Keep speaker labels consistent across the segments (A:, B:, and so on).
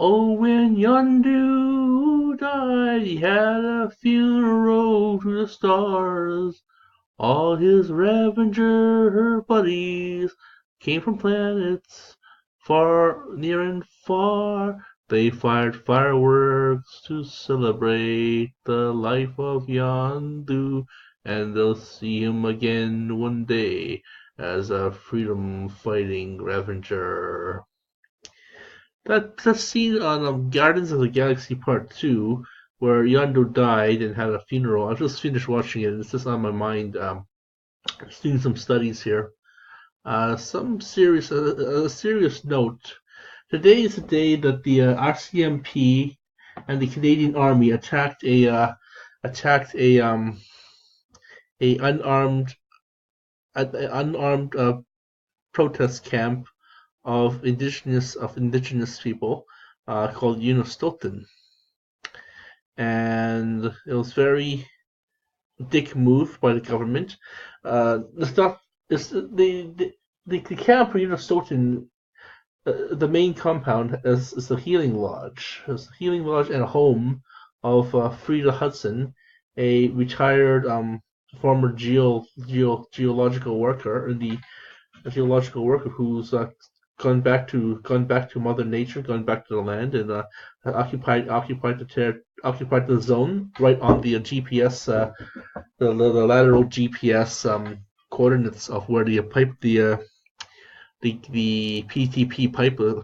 A: Oh, when Yondu died, he had a funeral to the stars. All his Revenger buddies came from planets far, near and far. They fired fireworks to celebrate the life of Yondu, and they'll see him again one day as a freedom-fighting Revenger. That scene on Guardians of the Galaxy Part 2, where Yondu died and had a funeral. I just finished watching it, and it's just on my mind. Just doing some studies here. Some serious, a serious note. Today is the day that the RCMP and the Canadian Army attacked a unarmed protest camp of indigenous people called Unistoten, and it was very dick move by the government. It's not it's the camp for Unistoten. The main compound is a healing lodge. It's a healing lodge and a home of Frida Hudson, a retired former geological worker in the a geological worker who's gone back to Mother Nature, gone back to the land, and occupied the zone right on the GPS the lateral GPS coordinates of where the PTP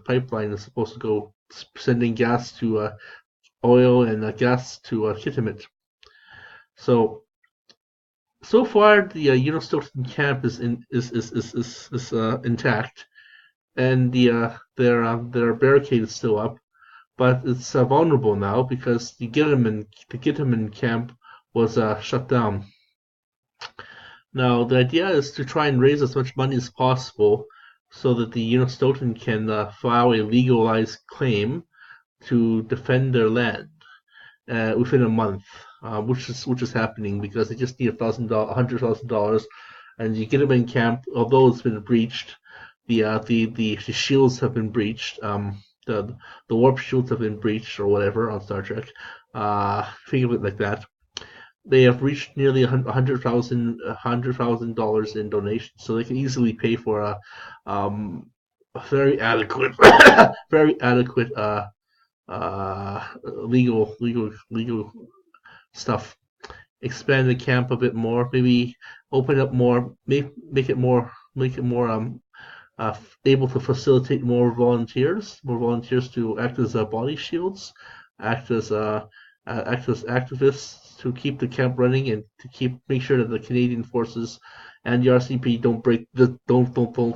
A: pipeline is supposed to go, sending gas to oil and gas to Kitimat. So far the Unistoten camp is intact, and their barricade is still up, but it's vulnerable now because the Gittiman camp was shut down. Now the idea is to try and raise as much money as possible so that the Unistoten can file a legalized claim to defend their land within a month, which is happening because they just need $100,000, and the Gittiman camp, although it's been breached, the shields have been breached. The warp shields have been breached or whatever on Star Trek. Think of it like that. They have reached nearly $100,000 in donations, so they can easily pay for a very adequate, very adequate legal stuff. Expand the camp a bit more, maybe open up more, make it more able to facilitate more volunteers to act as body shields, act as activists to keep the camp running and to make sure that the Canadian forces and the RCP don't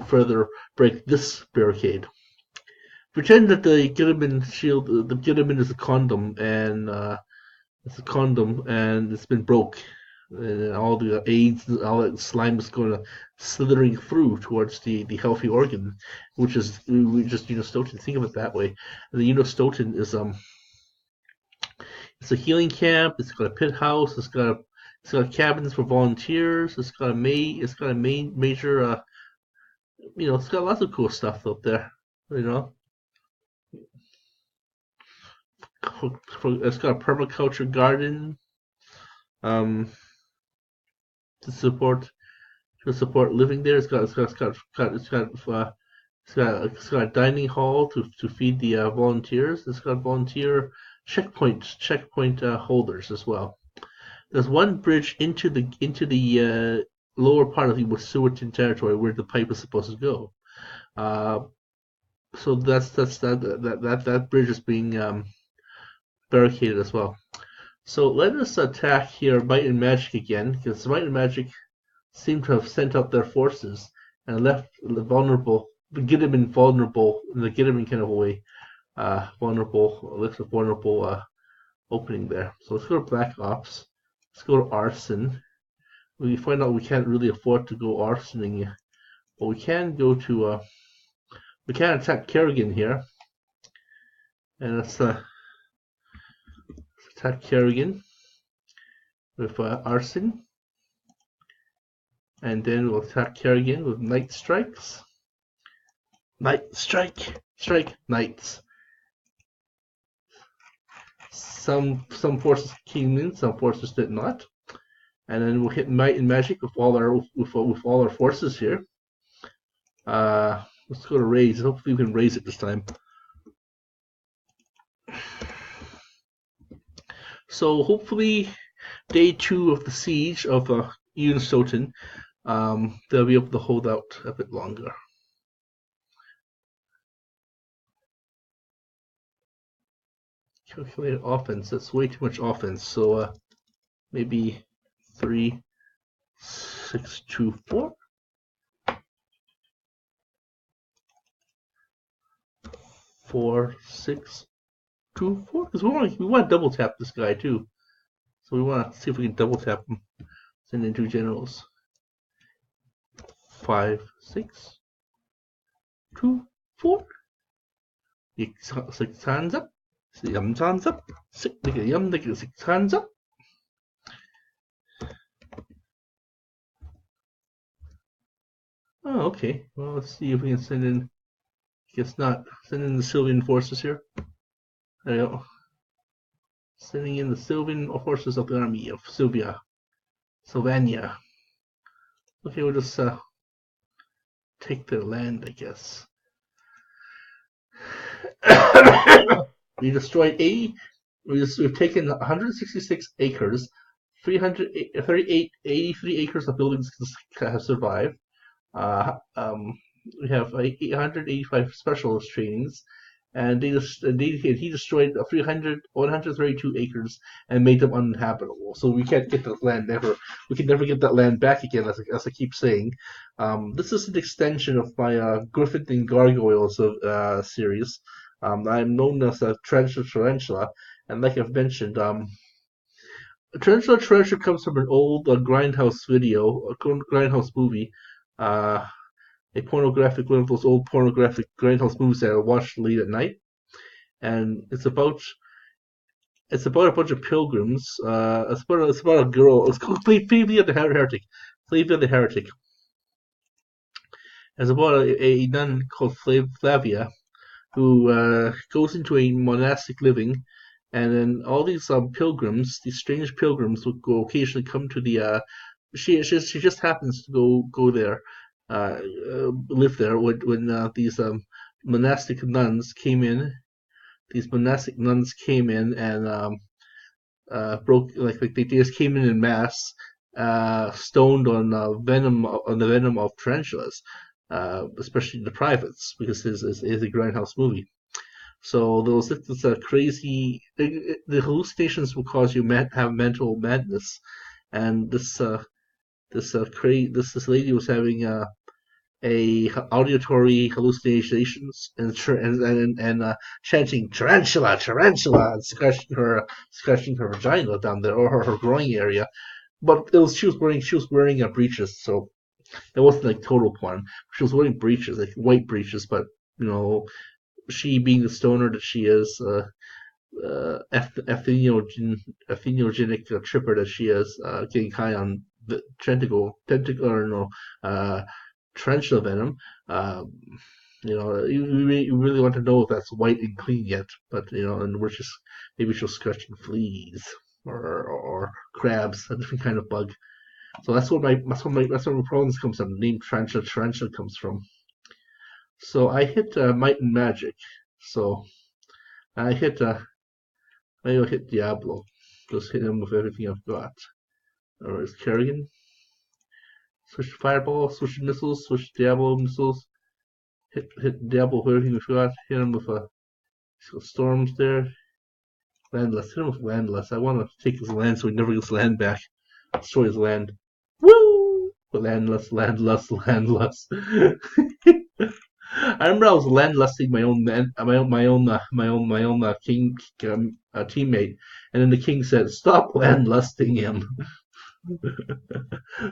A: further break this barricade. Pretend that the Gittiman is a condom, and it's been broke, and all the AIDS, all that slime is going slithering through towards the healthy organ, which is just Unistoten. Think of it that way. And the Unistoten is it's a healing camp. It's got a pit house. It's got cabins for volunteers. It's got a major it's got lots of cool stuff up there. You know, it's got a permaculture garden um, to support living there. It's got a dining hall to feed the volunteers. It's got volunteer checkpoint holders as well. There's one bridge into the lower part of the Wet'suwet'en territory where the pipe is supposed to go. So that bridge is being barricaded as well. So let us attack here Might and Magic again, because Might and Magic seem to have sent out their forces and left the Gittiman vulnerable in the Gittiman kind of a way. Left a vulnerable opening there. So let's go to Black Ops. Let's go to Arson. We find out we can't really afford to go arsoning, but we can go to we can attack Kerrigan here, and let's attack Kerrigan with arson, and then we'll attack Kerrigan with night strikes. Night strike, strike, knights. Some forces came in, some forces did not, and then we'll hit might and magic with all our forces here. Let's go to raise. Hopefully we can raise it this time. So hopefully day 2 of the siege of Unstoten, they'll be able to hold out a bit longer. Calculated offense. That's way too much offense. So maybe 3, 6, 2, 4. 4, 6, 2, 4. Because we want to double tap this guy too. So we want to see if we can double tap him. Send in 2 generals. 5, 6, 2, 4. 6 hands up. 6 hands up. 6 hands up. Oh, okay. Well, let's see if we can send in. Guess not. Send in the Sylvan forces here. There you go. Sending in the Sylvan forces of the army of Sylvania. Okay, we'll just take their land, I guess. We destroyed 80. We've taken 166 acres. 83 acres of buildings have survived. We have 885 specialist trainings, and he destroyed 132 acres and made them uninhabitable. So we can't get that land ever. We can never get that land back again, as I keep saying. This is an extension of my Griffin and Gargoyles series. I'm known as a Tarantula, and like I've mentioned, Tarantula comes from an old Grindhouse video, a Grindhouse movie. A pornographic, one of those old pornographic grindhouse movies that I watched late at night, and it's about a bunch of pilgrims. It's about a girl. It's called Flavia the Heretic. Flavia the Heretic. It's about a nun called Flavia who goes into a monastic living, and then all these pilgrims, these strange pilgrims, will occasionally come to the. She just happens to go there. Live there when these monastic nuns came in. These monastic nuns came in and broke like they just came in mass, stoned on the venom of tarantulas, especially the privates, because it is a grindhouse movie. So it's a crazy. The hallucinations will cause you have mental madness, and this lady was having a auditory hallucinations and chanting tarantula, tarantula, and scratching her vagina down there or her groin area. But she was wearing breeches, so it wasn't like total porn. She was wearing breeches, like white breeches, but she being the stoner that she is, athenogenic tripper that she is, getting high on the tarantula venom. You really want to know if that's white and clean yet, but and we're just maybe she'll scratching fleas or crabs, a different kind of bug. So that's where my problems comes from. The name tarantula comes from. So I hit might and magic. So I hit maybe I'll hit Diablo. Just hit him with everything I've got. Or is Kerrigan? Switch fireball, switch missiles, switch Diablo missiles. Hit Diablo with everything we've got. Hit him with storms there. Landless. Hit him with landless. I want to take his land so he never gets land back. Destroy his land. Woo! But landless. I remember I was landlusting my own king teammate, and then the king said, "Stop landlusting him."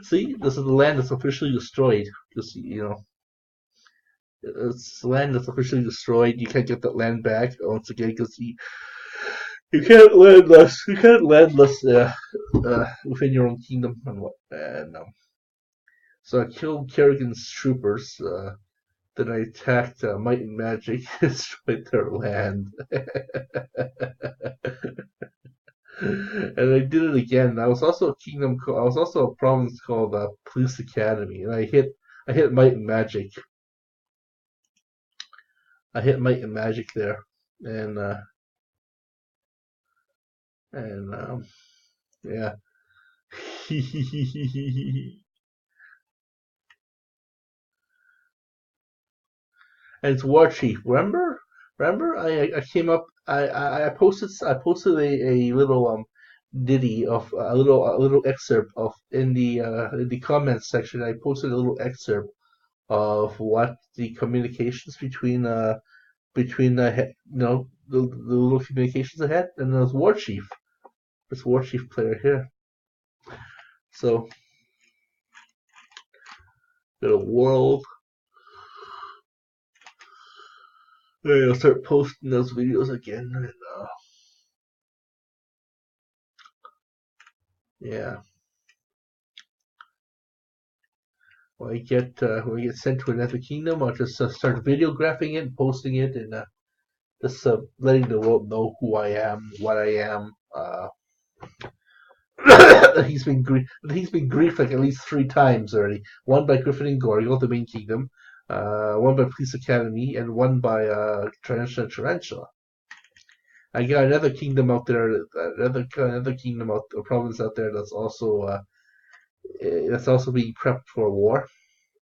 A: See, this is the land that's officially destroyed. Just it's land that's officially destroyed. You can't get that land back once again because you can't landless. You can't landless within your own kingdom and what. And so I killed Kerrigan's troopers. Then I attacked Might and Magic, destroyed their land. and I did it again. I was also a kingdom. I was also a province called Police Academy, and I hit Might and Magic. I hit Might and Magic there, and uh, and yeah. And it's War Chief. Remember? I came up. I posted a little ditty of a little excerpt of in the comments section. I posted a little excerpt of what the communications between the little communications I had, and it was War Chief. This War Chief player here. So the world. I'll start posting those videos again, and yeah. When I get sent to another kingdom, I'll just start videographing it, and posting it, and just letting the world know who I am, what I am. He's been griefed like at least 3 times already. One by Griffin and Gorgo, the main kingdom. One by Police Academy, and one by Tarantula. I got another kingdom out there, another kingdom out, a province out there that's also being prepped for war.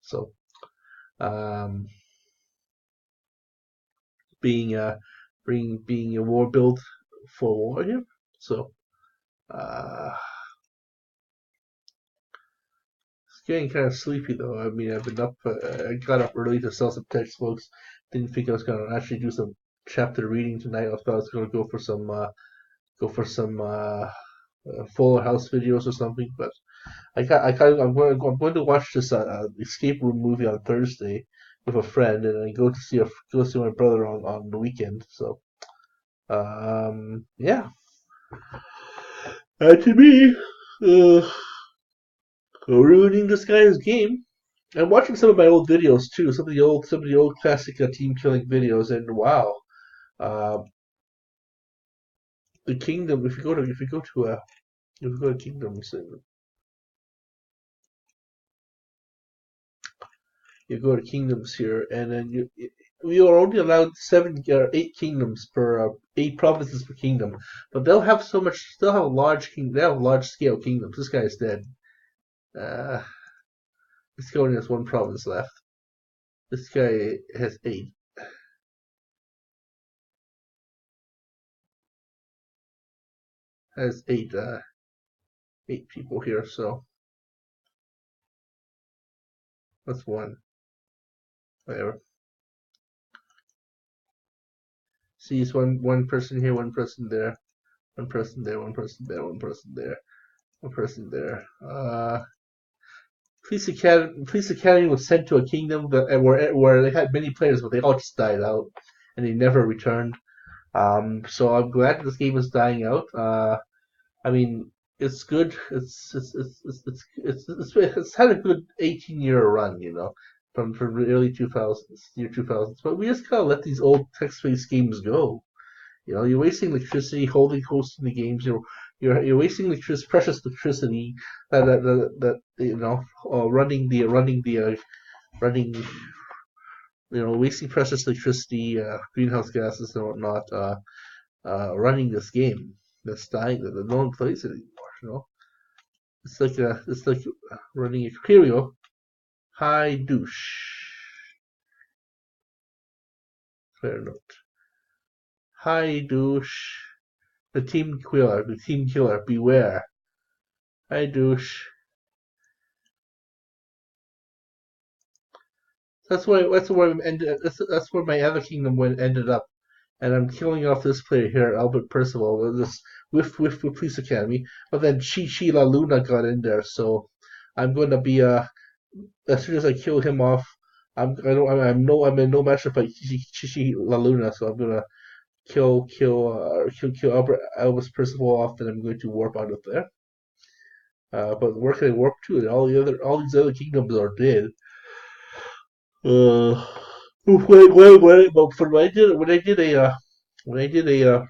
A: So, um, being being a war build for war here. So, uh, it's getting kind of sleepy though. I mean, I've been up. I got up early to sell some textbooks. Didn't think I was gonna actually do some chapter reading tonight. I thought I was gonna go for some Fuller House videos or something. But I'm going to watch this escape room movie on Thursday with a friend, and then go see my brother on the weekend. So, yeah. To me, uh, ruining this guy's game. I'm watching some of my old videos too, some of the old classic team killing videos, and wow, uh, the kingdom. If you go to kingdoms, and you go to kingdoms here, and then you are only allowed 8 kingdoms per 8 provinces per kingdom, but they'll have so much. They'll have they have large scale kingdoms. This guy's dead. Uh, this guy only has 1 province left. This guy has 8. Has 8 people here, so that's one. Whatever. See, it's one person here, one person there, one person there, one person there, one person there, one person there. Police Academy was sent to a kingdom where they had many players, but they all just died out, and they never returned. So I'm glad this game is dying out. I mean, it's good. It's had a good 18-year run, from the early 2000s, year 2000s. But we just gotta let these old text-based games go. You're wasting electricity hosting the games. You're wasting precious electricity running wasting precious electricity, greenhouse gases and whatnot, running this game that's dying that no one plays it anymore. It's like running a Curio. High douche. Fair note. High douche. The team killer, beware. High douche. That's where I'm ended. That's where my other kingdom ended up, and I'm killing off this player here, Albert Percival, with Police Academy. But then Chi La Luna got in there, so I'm going to be as soon as I kill him off, I'm in no match with Chi La Luna, so I'm gonna kill Albert Elvis Percival off, and I'm going to warp out of there. But where can I warp to? All these other kingdoms are dead. Uh, when I did a